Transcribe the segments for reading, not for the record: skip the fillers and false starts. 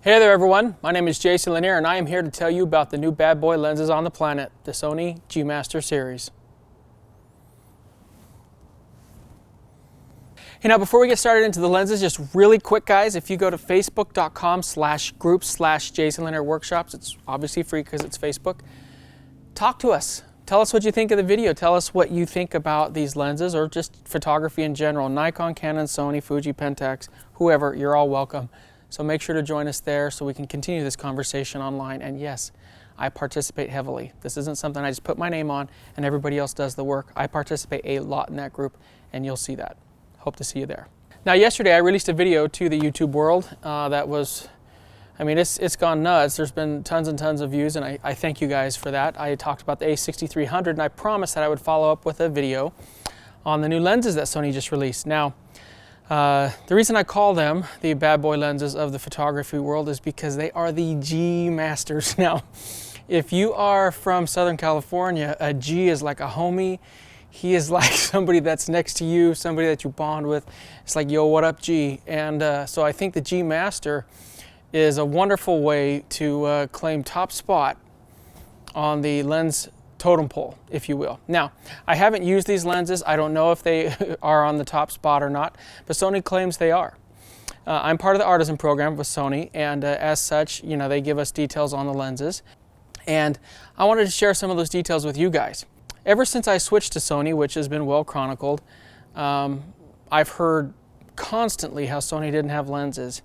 Hey there everyone, my name is Jason Lanier and I am here to tell you about the new bad boy lenses on the planet, the Sony G Master series. Hey, now before we get started into the lenses, just really quick guys, if you go to facebook.com/groups/Jason Lanier Workshops, it's obviously free because it's Facebook, talk to us. Tell us what you think of the video. Tell us what you think about these lenses or just photography in general. Nikon, Canon, Sony, Fuji, Pentax, whoever, you're all welcome. So make sure to join us there so we can continue this conversation online. And yes, I participate heavily. This isn't something I just put my name on and everybody else does the work. I participate a lot in that group and you'll see that. Hope to see you there. Now yesterday I released a video to the YouTube world that was, I mean, it's gone nuts. There's been tons and tons of views and I thank you guys for that. I talked about the A6300 and I promised that I would follow up with a video on the new lenses that Sony just released. Now, the reason I call them the bad boy lenses of the photography world is because they are the G Masters. Now, if you are from Southern California, a G is like a homie. He is like somebody that's next to you, somebody that you bond with. It's like, yo, what up, G? And so I think the G Master is a wonderful way to claim top spot on the lens totem pole, if you will. Now, I haven't used these lenses. I don't know if they are on the top spot or not, but Sony claims they are. I'm part of the Artisan program with Sony, and as such, you know, they give us details on the lenses. And I wanted to share some of those details with you guys. Ever since I switched to Sony, which has been well chronicled, I've heard constantly how Sony didn't have lenses.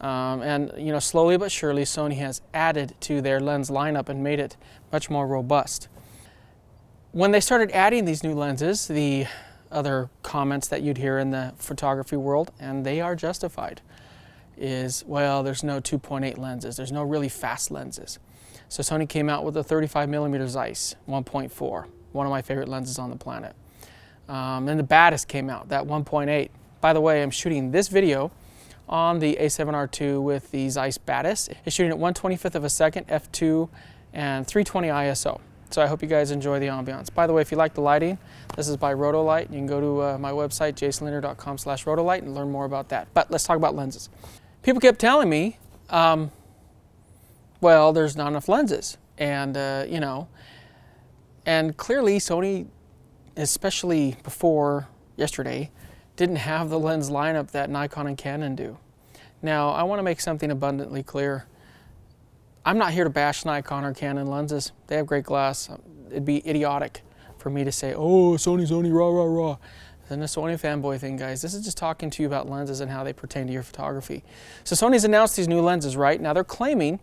And you know, slowly but surely, Sony has added to their lens lineup and made it much more robust. When they started adding these new lenses, the other comments that you'd hear in the photography world, and they are justified, is, well, there's no 2.8 lenses, there's no really fast lenses. So Sony came out with a 35mm Zeiss 1.4, one of my favorite lenses on the planet. Then the Batis came out, that 1.8. By the way, I'm shooting this video on the A7R II with the Zeiss Batis. It's shooting at 1/25th of a second, f2, and 320 ISO. So I hope you guys enjoy the ambiance. By the way, if you like the lighting, this is by Rotolight. You can go to my website, jasonlanier.com/Rotolight, and learn more about that. But let's talk about lenses. People kept telling me, well, there's not enough lenses. And, you know, and clearly Sony, especially before yesterday, didn't have the lens lineup that Nikon and Canon do. Now, I want to make something abundantly clear. I'm not here to bash Nikon or Canon lenses. They have great glass. It'd be idiotic for me to say, oh, Sony, rah, rah, rah. Then a Sony fanboy thing, guys. This is just talking to you about lenses and how they pertain to your photography. So Sony's announced these new lenses, right? Now they're claiming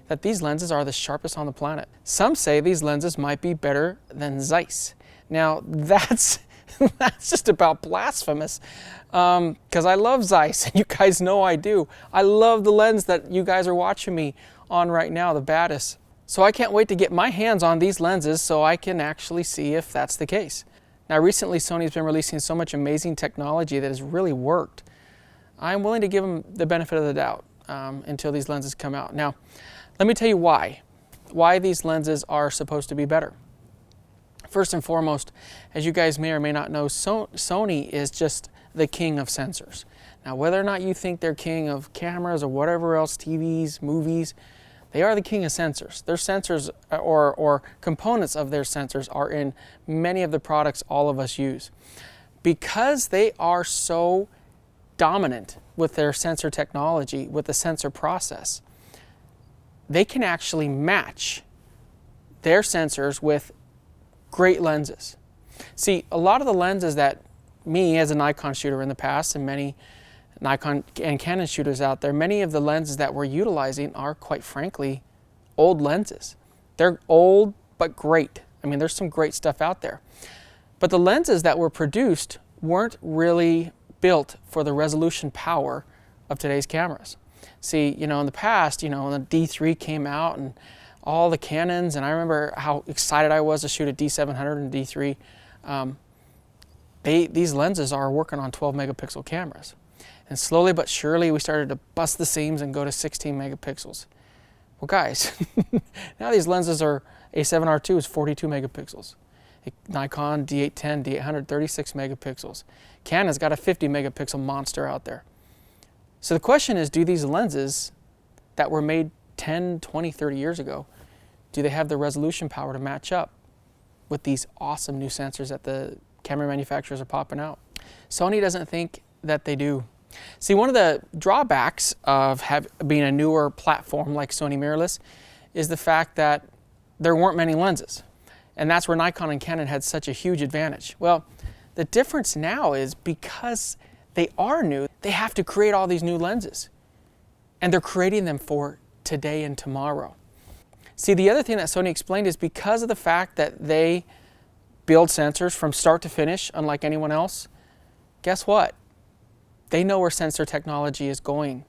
that these lenses are the sharpest on the planet. Some say these lenses might be better than Zeiss. Now that's just about blasphemous, because I love Zeiss, and you guys know I do. I love the lens that you guys are watching me on right now, the Batis. So I can't wait to get my hands on these lenses so I can actually see if that's the case. Now recently Sony's been releasing so much amazing technology that has really worked. I'm willing to give them the benefit of the doubt until these lenses come out. Now, let me tell you why these lenses are supposed to be better. First and foremost, as you guys may or may not know, Sony is just the king of sensors. Now, whether or not you think they're king of cameras or whatever else, TVs, movies, they are the king of sensors. Their sensors or components of their sensors are in many of the products all of us use. Because they are so dominant with their sensor technology, with the sensor process, they can actually match their sensors with great lenses. See, a lot of the lenses that me as a Nikon shooter in the past and many Nikon and Canon shooters out there, many of the lenses that we're utilizing are, quite frankly, old lenses. They're old but great. I mean, there's some great stuff out there. But the lenses that were produced weren't really built for the resolution power of today's cameras. See, you know, in the past, you know, when the D3 came out and all the Canons, and I remember how excited I was to shoot a D700 and D3. These lenses are working on 12 megapixel cameras. And slowly but surely we started to bust the seams and go to 16 megapixels. Well guys, now these lenses are, A7R II is 42 megapixels. Nikon D810, D800, 36 megapixels. Canon's got a 50 megapixel monster out there. So the question is, do these lenses that were made 10, 20, 30 years ago, do they have the resolution power to match up with these awesome new sensors that the camera manufacturers are popping out? Sony doesn't think that they do. See, one of the drawbacks of being a newer platform like Sony mirrorless is the fact that there weren't many lenses. And that's where Nikon and Canon had such a huge advantage. Well, the difference now is because they are new, they have to create all these new lenses. And they're creating them for today and tomorrow. See, the other thing that Sony explained is because of the fact that they build sensors from start to finish, unlike anyone else, guess what? They know where sensor technology is going.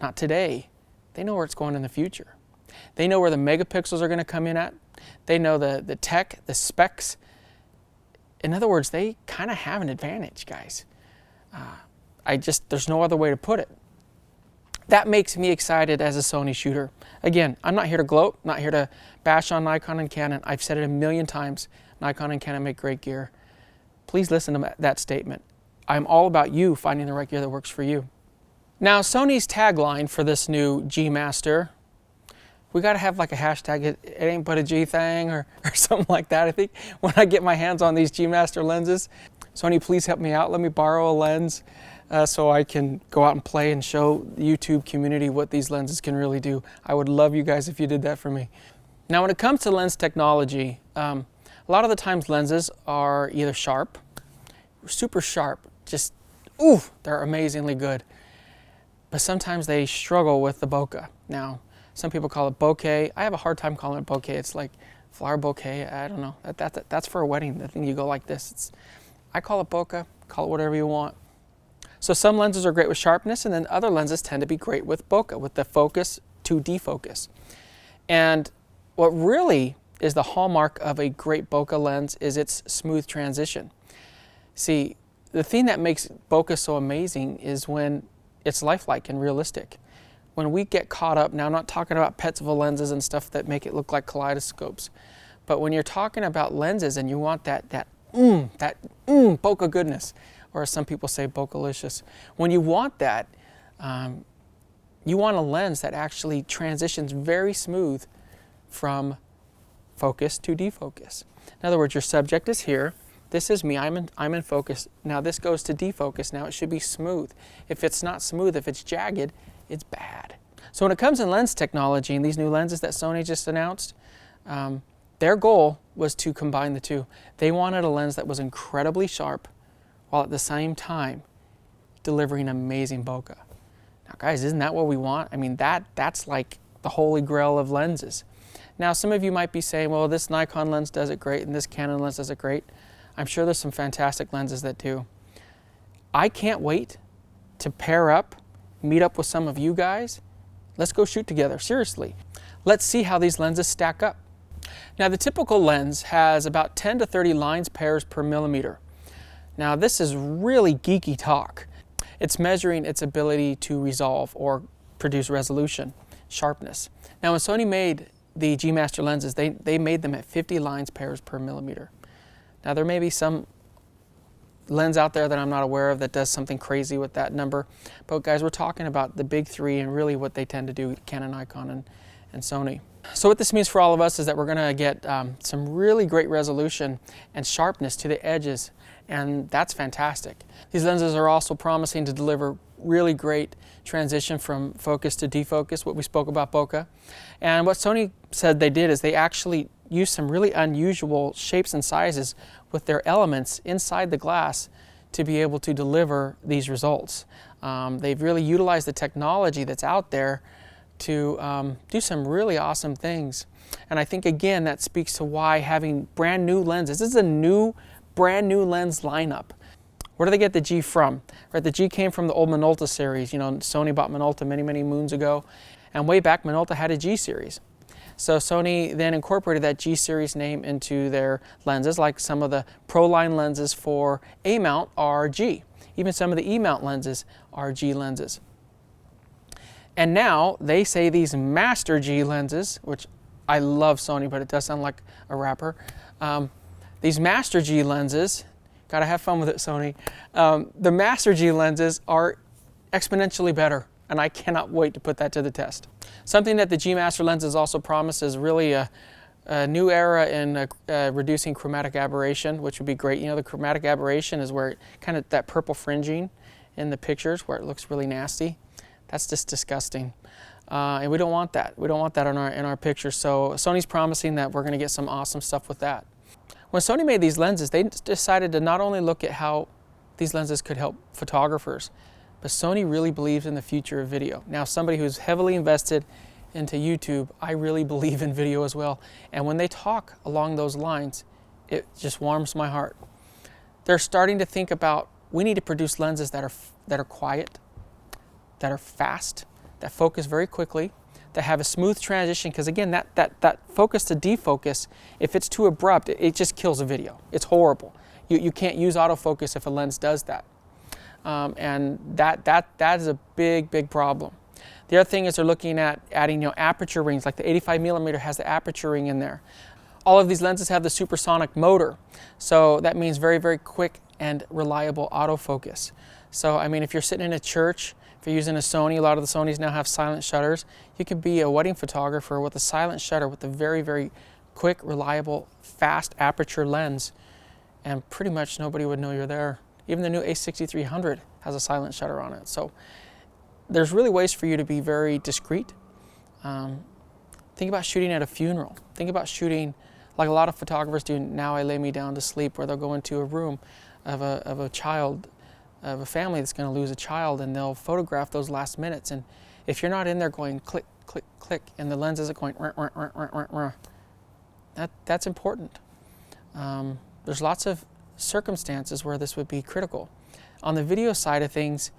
Not today. They know where it's going in the future. They know where the megapixels are going to come in at. They know the tech, the specs. In other words, they kind of have an advantage, guys. There's no other way to put it. That makes me excited as a Sony shooter. Again, I'm not here to gloat, not here to bash on Nikon and Canon. I've said it a million times. Nikon and Canon make great gear. Please listen to that statement. I'm all about you finding the right gear that works for you. Now, Sony's tagline for this new G Master, we got to have like a hashtag, it ain't but a G thing, or something like that. I think when I get my hands on these G Master lenses, Sony, please help me out. Let me borrow a lens so I can go out and play and show the YouTube community what these lenses can really do. I would love you guys if you did that for me. Now, when it comes to lens technology, a lot of the times lenses are either sharp, super sharp, just, ooh, they're amazingly good. But sometimes they struggle with the bokeh. Now, some people call it bokeh. I have a hard time calling it bokeh. It's like flower bouquet. I don't know. That's for a wedding. The thing you go like this. I call it bokeh. Call it whatever you want. So some lenses are great with sharpness, and then other lenses tend to be great with bokeh, with the focus to defocus. And what really is the hallmark of a great bokeh lens is its smooth transition. See, the thing that makes bokeh so amazing is when it's lifelike and realistic. When we get caught up, now I'm not talking about Petzval lenses and stuff that make it look like kaleidoscopes, but when you're talking about lenses and you want that bokeh goodness, or as some people say, bokelicious. When you want that, you want a lens that actually transitions very smooth from focus to defocus. In other words, your subject is here. This is me, I'm in focus. Now this goes to defocus. Now it should be smooth. If it's not smooth, if it's jagged, it's bad. So when it comes in lens technology and these new lenses that Sony just announced, their goal was to combine the two. They wanted a lens that was incredibly sharp while at the same time delivering amazing bokeh. Now guys, isn't that what we want? I mean, that's like the holy grail of lenses. Now some of you might be saying, well, this Nikon lens does it great and this Canon lens does it great. I'm sure there's some fantastic lenses that do. I can't wait to pair up, meet up with some of you guys. Let's go shoot together, seriously. Let's see how these lenses stack up. Now the typical lens has about 10 to 30 lines pairs per millimeter. Now this is really geeky talk. It's measuring its ability to resolve or produce resolution, sharpness. Now when Sony made the G Master lenses, they made them at 50 lines pairs per millimeter. Now there may be some lens out there that I'm not aware of that does something crazy with that number, but guys, we're talking about the big three and really what they tend to do, Canon, Nikon, and Sony. So what this means for all of us is that we're going to get some really great resolution and sharpness to the edges, and that's fantastic. These lenses are also promising to deliver really great transition from focus to defocus, what we spoke about bokeh. And what Sony said they did is they actually used some really unusual shapes and sizes with their elements inside the glass to be able to deliver these results. They've really utilized the technology that's out there to do some really awesome things. And I think, again, that speaks to why having brand new lenses, this is a brand new lens lineup. Where do they get the G from? Right, the G came from the old Minolta series. You know, Sony bought Minolta many, many moons ago. And way back, Minolta had a G series. So Sony then incorporated that G series name into their lenses, like some of the Pro line lenses for A-Mount are G. Even some of the E-Mount lenses are G lenses. And now they say these Master G lenses, which I love Sony, but it does sound like a rapper. These Master G lenses, gotta have fun with it, Sony. The Master G lenses are exponentially better. and I cannot wait to put that to the test. Something that the G Master lenses also promise is really a new era in reducing chromatic aberration, which would be great. You know, the chromatic aberration is where kind of that purple fringing in the pictures where it looks really nasty. That's just disgusting. And we don't want that. We don't want that in our pictures. So Sony's promising that we're going to get some awesome stuff with that. When Sony made these lenses, they decided to not only look at how these lenses could help photographers, but Sony really believes in the future of video. Now, somebody who's heavily invested into YouTube, I really believe in video as well. And when they talk along those lines, it just warms my heart. They're starting to think about, we need to produce lenses that are quiet, that are fast, that focus very quickly, that have a smooth transition, because again, that focus to defocus, if it's too abrupt, it just kills a video. It's horrible. You can't use autofocus if a lens does that. And that is a big problem. The other thing is they're looking at adding, aperture rings, like the 85mm has the aperture ring in there. All of these lenses have the supersonic motor, so that means very quick and reliable autofocus. So I mean, if you're sitting in a church, if you're using a Sony, a lot of the Sonys now have silent shutters. You could be a wedding photographer with a silent shutter with a very quick, reliable, fast aperture lens, and pretty much nobody would know you're there. Even the new A6300 has a silent shutter on it. So there's really ways for you to be very discreet. Think about shooting at a funeral. Think about shooting like a lot of photographers do. Now I Lay Me Down to Sleep, where they'll go into a room of a child, of a family that's going to lose a child, and they'll photograph those last minutes. And if you're not in there going click, click, click, and the lens isn't going rah, rah, rah, rah, rah, that's important. There's lots of circumstances where this would be critical. On the video side of things,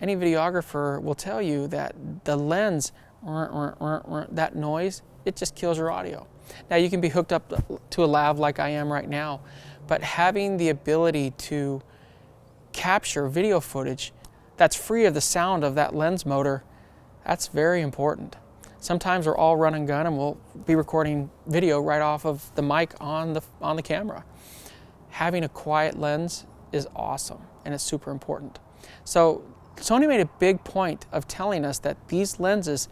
any videographer will tell you that the lens, that noise, it just kills your audio. Now you can be hooked up to a lav like I am right now, but having the ability to capture video footage that's free of the sound of that lens motor, that's very important. Sometimes we're all run and gun and we'll be recording video right off of the mic on the camera. Having a quiet lens is awesome, and it's super important. So Sony made a big point of telling us that these lenses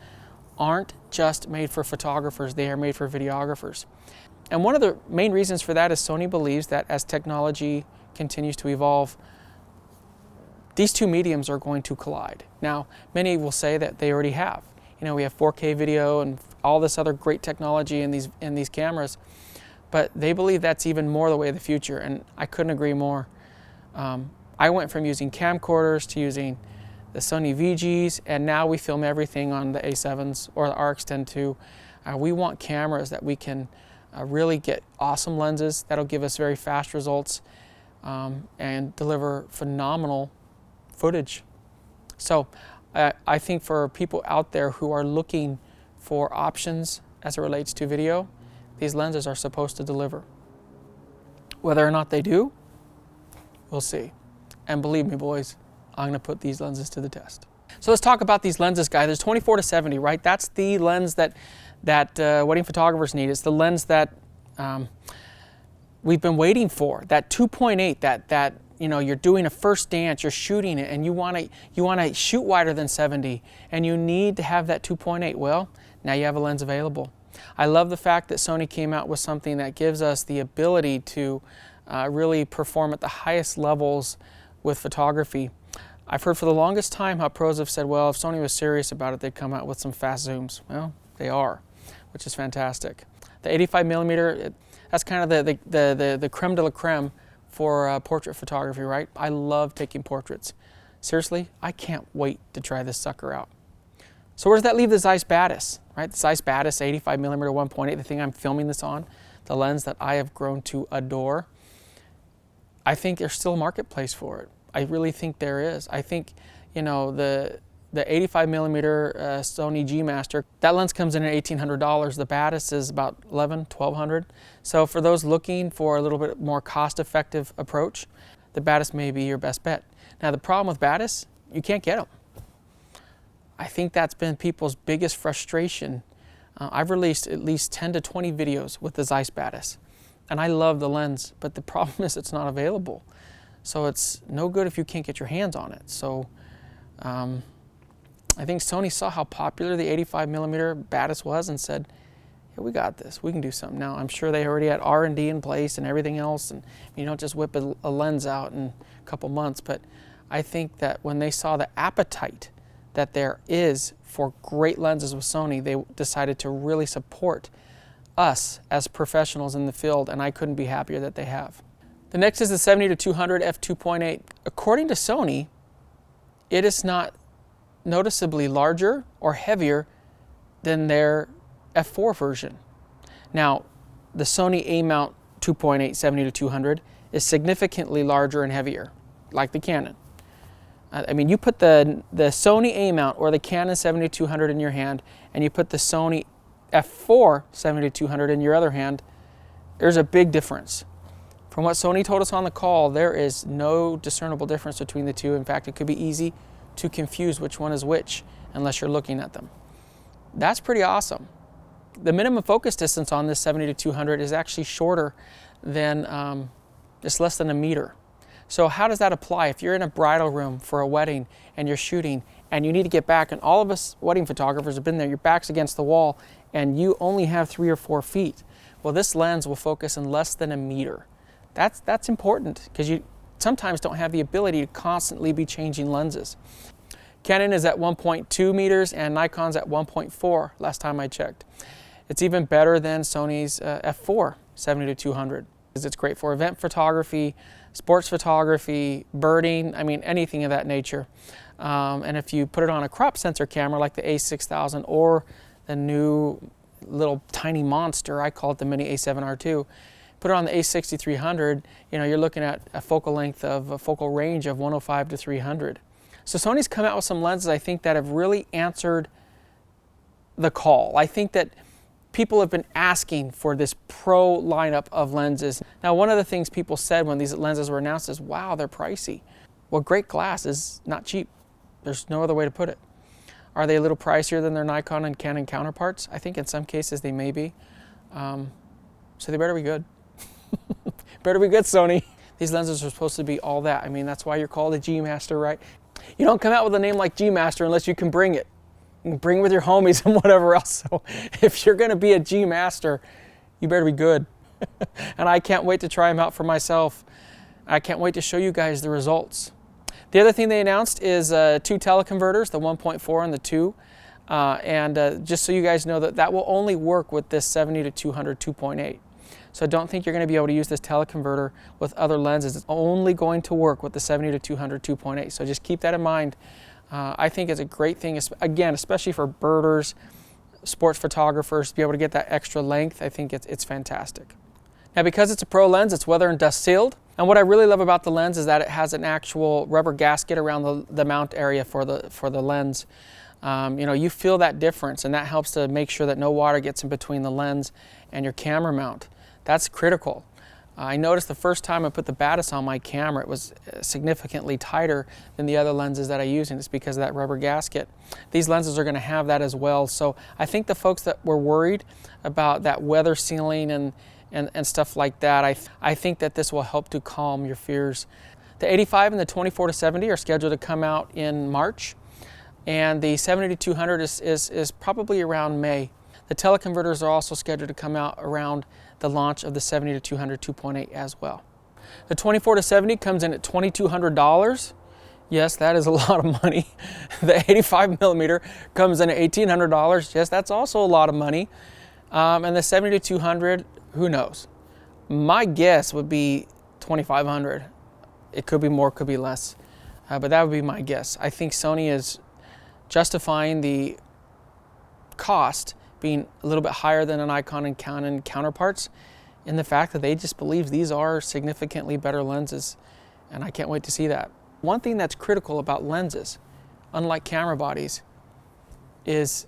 aren't just made for photographers, they are made for videographers. And one of the main reasons for that is Sony believes that as technology continues to evolve, these two mediums are going to collide. Now, many will say that they already have. We have 4K video and all this other great technology in these cameras, but they believe that's even more the way of the future, and I couldn't agree more. I went from using camcorders to using the Sony VGs, and now we film everything on the A7s or the RX10 II. We want cameras that we can really get awesome lenses that'll give us very fast results and deliver phenomenal footage. So I think for people out there who are looking for options as it relates to video, these lenses are supposed to deliver. Whether or not they do, we'll see. And believe me, boys, I'm going to put these lenses to the test. So let's talk about these lenses, guys. There's 24 to 70, right? That's the lens that wedding photographers need. It's the lens that we've been waiting for. That 2.8, that you're doing a first dance, you're shooting it, and you want to shoot wider than 70, and you need to have that 2.8. Well, now you have a lens available. I love the fact that Sony came out with something that gives us the ability to really perform at the highest levels with photography. I've heard for the longest time how pros have said, well, if Sony was serious about it, they'd come out with some fast zooms. Well, they are, which is fantastic. The 85mm, that's kind of the creme de la creme for portrait photography, right? I love taking portraits. Seriously, I can't wait to try this sucker out. So where does that leave the Zeiss Batis, right? The Zeiss Batis 85mm 1.8, the thing I'm filming this on, the lens that I have grown to adore. I think there's still a marketplace for it. I really think there is. I think, the 85mm Sony G Master, that lens comes in at $1,800. The Batis is about $1,100, $1,200. So for those looking for a little bit more cost-effective approach, the Batis may be your best bet. Now the problem with Batis, you can't get them. I think that's been people's biggest frustration. I've released at least 10 to 20 videos with the Zeiss Batis, and I love the lens, but the problem is it's not available. So it's no good if you can't get your hands on it. So I think Sony saw how popular the 85mm Batis was and said, "Yeah, we got this. We can do something." Now, I'm sure they already had R&D in place and everything else, and you don't just whip a lens out in a couple months. But I think that when they saw the appetite that there is for great lenses with Sony, they decided to really support us as professionals in the field, and I couldn't be happier that they have. The next is the 70-200 f2.8. According to Sony, it is not noticeably larger or heavier than their f4 version. Now, the Sony E-Mount 2.8 70-200 is significantly larger and heavier, like the Canon. I mean, you put the Sony E-Mount or the Canon 70-200 in your hand, and you put the Sony f4 70-200 in your other hand, there's a big difference. From what Sony told us on the call, there is no discernible difference between the two. In fact, it could be easy to confuse which one is which unless you're looking at them. That's pretty awesome. The minimum focus distance on this 70-200 is actually shorter than, it's less than a meter. So how does that apply? If you're in a bridal room for a wedding and you're shooting and you need to get back, and all of us wedding photographers have been there, your back's against the wall and you only have 3 or 4 feet. Well, this lens will focus in less than a meter. That's important because you sometimes don't have the ability to constantly be changing lenses. Canon is at 1.2 meters and Nikon's at 1.4 last time I checked. It's even better than Sony's f4 70-200. It's great for event photography, sports photography, birding, I mean anything of that nature. And if you put it on a crop sensor camera like the A6000 or the new little tiny monster, I call it the Mini A7R2, put it on the A6300, you know, you're looking at a focal length of a focal range of 105 to 300. So Sony's come out with some lenses I think that have really answered the call. I think that people have been asking for this pro lineup of lenses. Now, one of the things people said when these lenses were announced is, wow, they're pricey. Well, great glass is not cheap. There's no other way to put it. Are they a little pricier than their Nikon and Canon counterparts? I think in some cases they may be. So they better be good. Better be good, Sony. These lenses are supposed to be all that. I mean, that's why you're called a G Master, right? You don't come out with a name like G Master unless you can bring it. You can bring with your homies and whatever else. So if you're going to be a G Master, you better be good. And I can't wait to try them out for myself. I can't wait to show you guys the results. The other thing they announced is 2 teleconverters, the 1.4 and the 2. Just so you guys know that will only work with this 70-200 2.8. So don't think you're going to be able to use this teleconverter with other lenses. It's only going to work with the 70-200 2.8. So just keep that in mind. I think it's a great thing, again, especially for birders, sports photographers, to be able to get that extra length. I think it's fantastic. Now, because it's a pro lens, it's weather and dust sealed. And what I really love about the lens is that it has an actual rubber gasket around the mount area for the lens. You know, you feel that difference, and that helps to make sure that no water gets in between the lens and your camera mount. That's critical. I noticed the first time I put the Batis on my camera, it was significantly tighter than the other lenses that I use, and it's because of that rubber gasket. These lenses are going to have that as well. So I think the folks that were worried about that weather sealing and stuff like that, I think that this will help to calm your fears. The 85 and the 24-70 are scheduled to come out in March, and the 70-200 is probably around May. The teleconverters are also scheduled to come out around the launch of the 70-200 2.8 as well. The 24-70 comes in at $2,200. Yes, that is a lot of money. The 85mm comes in at $1,800. Yes, that's also a lot of money. And the 70-200, who knows? My guess would be $2,500. It could be more, could be less, but that would be my guess. I think Sony is justifying the cost being a little bit higher than an Nikon and Canon counterparts in the fact that they just believe these are significantly better lenses, and I can't wait to see that. One thing that's critical about lenses, unlike camera bodies, is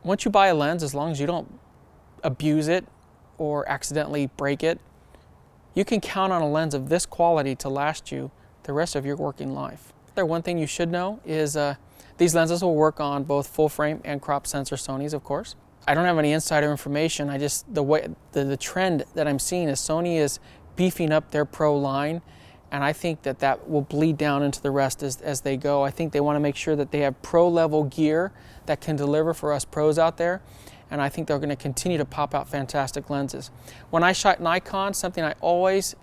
once you buy a lens, as long as you don't abuse it or accidentally break it, you can count on a lens of this quality to last you the rest of your working life. One thing you should know is these lenses will work on both full frame and crop sensor Sonys, of course. I don't have any insider information. The trend that I'm seeing is Sony is beefing up their pro line, And I think that that will bleed down into the rest as they go. I think they want to make sure that they have pro level gear that can deliver for us pros out there. And I think they're going to continue to pop out fantastic lenses. When I shot Nikon, something I always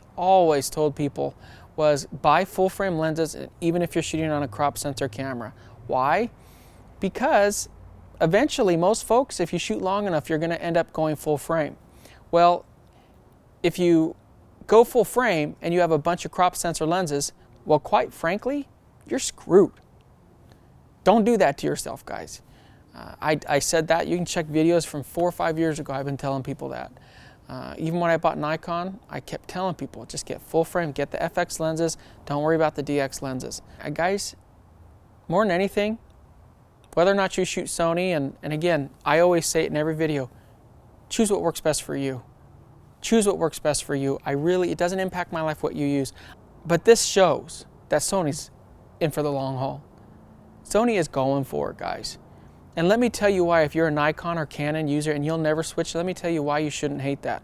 told people was buy full frame lenses, even if you're shooting on a crop sensor camera. Why? Because eventually most folks, if you shoot long enough, you're going to end up going full frame. Well, if you go full frame and you have a bunch of crop sensor lenses, well, quite frankly, you're screwed. Don't do that to yourself, guys. I said that. You can check videos from 4 or 5 years ago. I've been telling people that. Even when I bought Nikon, I kept telling people, just get full frame, get the FX lenses, don't worry about the DX lenses. Guys, more than anything, whether or not you shoot Sony, and again, I always say it in every video, choose what works best for you. Choose what works best for you. It doesn't impact my life what you use. But this shows that Sony's in for the long haul. Sony is going for it, guys. And let me tell you why, if you're a Nikon or Canon user and you'll never switch, let me tell you why you shouldn't hate that.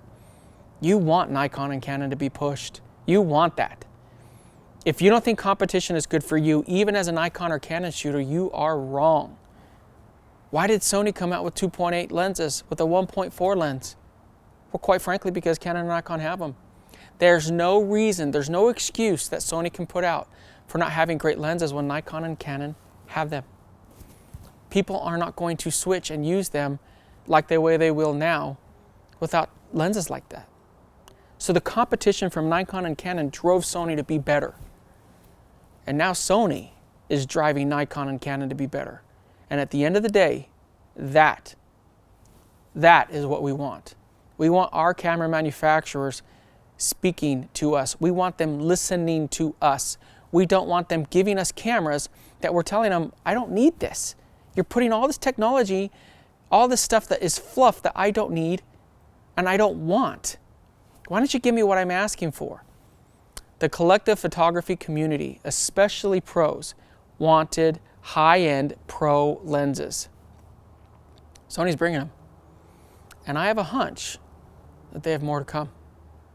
You want Nikon and Canon to be pushed. You want that. If you don't think competition is good for you, even as a Nikon or Canon shooter, you are wrong. Why did Sony come out with 2.8 lenses with a 1.4 lens? Well, quite frankly, because Canon and Nikon have them. There's no reason, there's no excuse that Sony can put out for not having great lenses when Nikon and Canon have them. People are not going to switch and use them like the way they will now without lenses like that. So the competition from Nikon and Canon drove Sony to be better. And now Sony is driving Nikon and Canon to be better. And at the end of the day, that is what we want. We want our camera manufacturers speaking to us. We want them listening to us. We don't want them giving us cameras that we're telling them, I don't need this. You're putting all this technology, all this stuff that is fluff that I don't need and I don't want. Why don't you give me what I'm asking for? The collective photography community, especially pros, wanted high-end pro lenses. Sony's bringing them. And I have a hunch that they have more to come.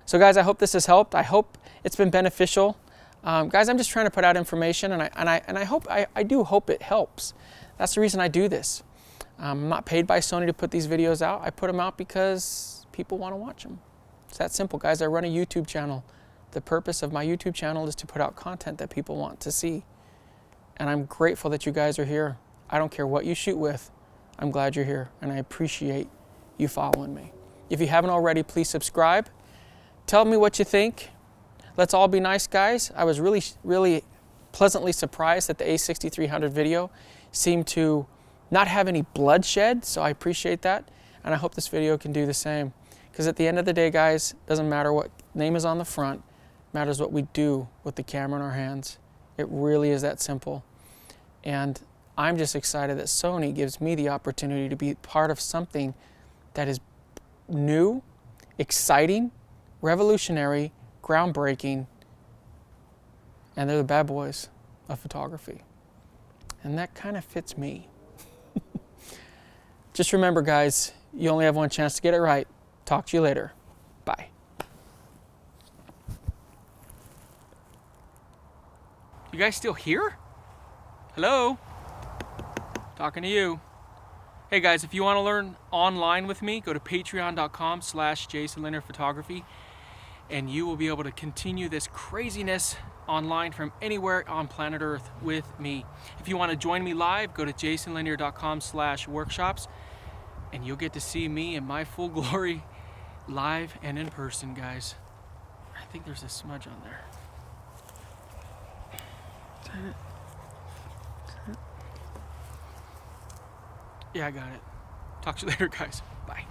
So guys, I hope this has helped. I hope it's been beneficial. Guys, I'm just trying to put out information, and I do hope it helps. That's the reason I do this. I'm not paid by Sony to put these videos out. I put them out because people want to watch them. It's that simple, guys. I run a YouTube channel. The purpose of my YouTube channel is to put out content that people want to see. And I'm grateful that you guys are here. I don't care what you shoot with. I'm glad you're here, and I appreciate you following me. If you haven't already, please subscribe. Tell me what you think. Let's all be nice, guys. I was really pleasantly surprised that the A6300 video seemed to not have any bloodshed, so I appreciate that. And I hope this video can do the same. Because at the end of the day, guys, it doesn't matter what name is on the front, it matters what we do with the camera in our hands. It really is that simple. And I'm just excited that Sony gives me the opportunity to be part of something that is new, exciting, revolutionary, groundbreaking, and they're the bad boys of photography. And that kind of fits me. Just remember, guys, you only have one chance to get it right. Talk to you later. Bye. You guys still here? Hello? Talking to you. Hey guys, if you want to learn online with me, go to patreon.com/JasonLanierPhotography, and you will be able to continue this craziness online from anywhere on planet Earth with me. If you want to join me live, go to JasonLanier.com/workshops, and you'll get to see me in my full glory live and in person, guys. I think there's a smudge on there. Is that it? Yeah, I got it. Talk to you later, guys. Bye.